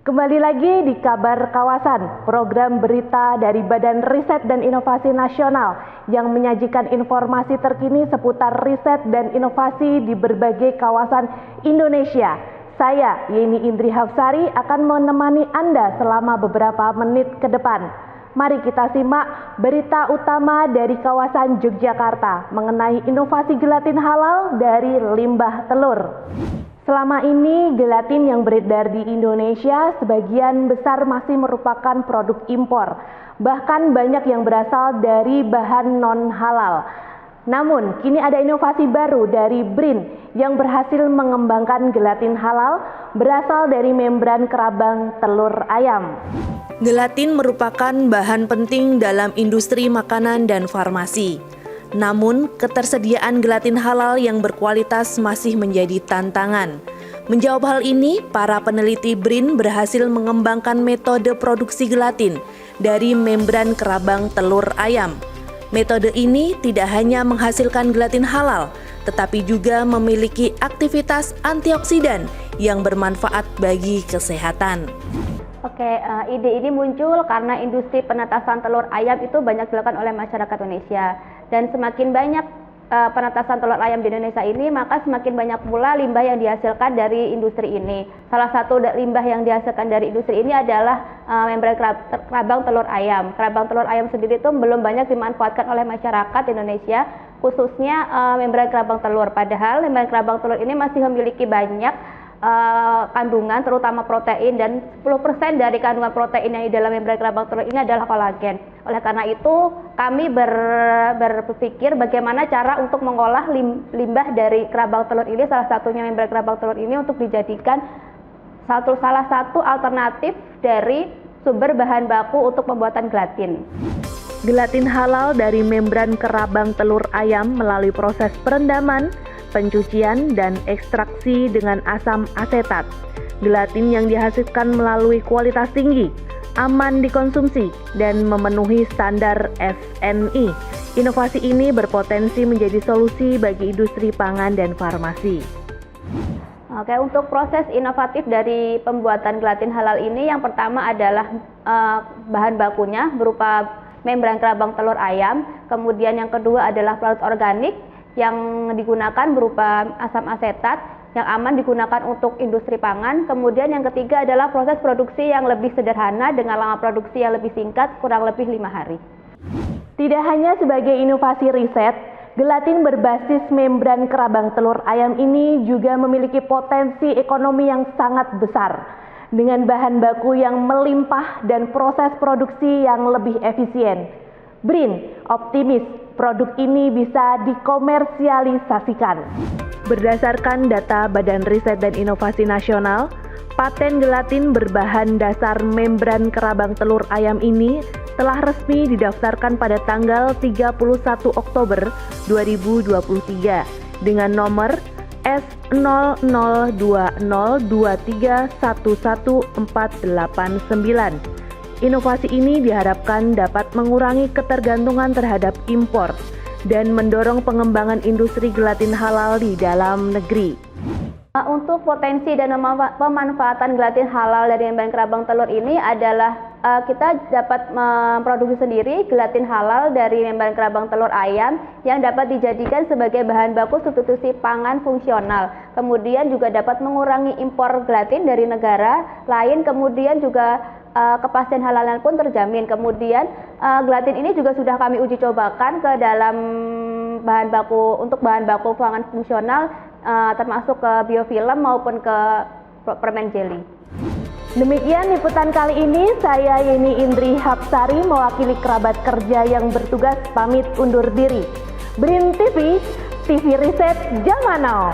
Kembali lagi di Kabar Kawasan, program berita dari Badan Riset dan Inovasi Nasional yang menyajikan informasi terkini seputar riset dan inovasi di berbagai kawasan Indonesia. Saya, Yeni Indri Hafsari, akan menemani Anda selama beberapa menit ke depan. Mari kita simak berita utama dari kawasan Yogyakarta mengenai inovasi gelatin halal dari limbah telur. Selama ini, gelatin yang beredar di Indonesia sebagian besar masih merupakan produk impor. Bahkan banyak yang berasal dari bahan non-halal. Namun, kini ada inovasi baru dari BRIN yang berhasil mengembangkan gelatin halal berasal dari membran kerabang telur ayam. Gelatin merupakan bahan penting dalam industri makanan dan farmasi. Namun, ketersediaan gelatin halal yang berkualitas masih menjadi tantangan. Menjawab hal ini, para peneliti BRIN berhasil mengembangkan metode produksi gelatin dari membran kerabang telur ayam. Metode ini tidak hanya menghasilkan gelatin halal, tetapi juga memiliki aktivitas antioksidan yang bermanfaat bagi kesehatan. Ide ini muncul karena industri penetasan telur ayam itu banyak dilakukan oleh masyarakat Indonesia. Dan semakin banyak penetasan telur ayam di Indonesia ini, maka semakin banyak pula limbah yang dihasilkan dari industri ini. Salah satu limbah yang dihasilkan dari industri ini adalah membran kerabang telur ayam. Kerabang telur ayam sendiri itu belum banyak dimanfaatkan oleh masyarakat Indonesia, khususnya membran kerabang telur. Padahal membran kerabang telur ini masih memiliki banyak kandungan terutama protein, dan 10% dari kandungan protein yang di dalam membran kerabang telur ini adalah kolagen. Oleh karena itu kami berpikir bagaimana cara untuk mengolah limbah dari kerabang telur ini, salah satunya membran kerabang telur ini, untuk dijadikan salah satu alternatif dari sumber bahan baku untuk pembuatan gelatin. Gelatin halal dari membran kerabang telur ayam melalui proses perendaman, pencucian, dan ekstraksi dengan asam asetat. Gelatin yang dihasilkan melalui kualitas tinggi, aman dikonsumsi, dan memenuhi standar FNI. Inovasi ini berpotensi menjadi solusi bagi industri pangan dan farmasi. Untuk proses inovatif dari pembuatan gelatin halal ini, yang pertama adalah bahan bakunya berupa membran kerabang telur ayam, kemudian yang kedua adalah pelarut organik, yang digunakan berupa asam asetat yang aman digunakan untuk industri pangan. Kemudian yang ketiga adalah proses produksi yang lebih sederhana dengan lama produksi yang lebih singkat, kurang lebih 5 hari. Tidak hanya sebagai inovasi riset, gelatin berbasis membran kerabang telur ayam ini juga memiliki potensi ekonomi yang sangat besar. Dengan bahan baku yang melimpah dan proses produksi yang lebih efisien, BRIN optimis produk ini bisa dikomersialisasikan. Berdasarkan data Badan Riset dan Inovasi Nasional, paten gelatin berbahan dasar membran kerabang telur ayam ini telah resmi didaftarkan pada tanggal 31 Oktober 2023 dengan nomor S002023111489. Inovasi ini diharapkan dapat mengurangi ketergantungan terhadap impor dan mendorong pengembangan industri gelatin halal di dalam negeri. Untuk potensi dan pemanfaatan gelatin halal dari membran kerabang telur ini adalah kita dapat memproduksi sendiri gelatin halal dari membran kerabang telur ayam yang dapat dijadikan sebagai bahan baku substitusi pangan fungsional. Kemudian juga dapat mengurangi impor gelatin dari negara lain, kemudian juga kepastian halalnya pun terjamin. Kemudian gelatin ini juga sudah kami uji cobakan ke dalam bahan baku pangan fungsional, termasuk ke biofilm maupun ke permen jelly. Demikian liputan kali ini, saya Yeni Indri Hafsari mewakili kerabat kerja yang bertugas pamit undur diri. BRIN TV, TV Riset Zaman Now.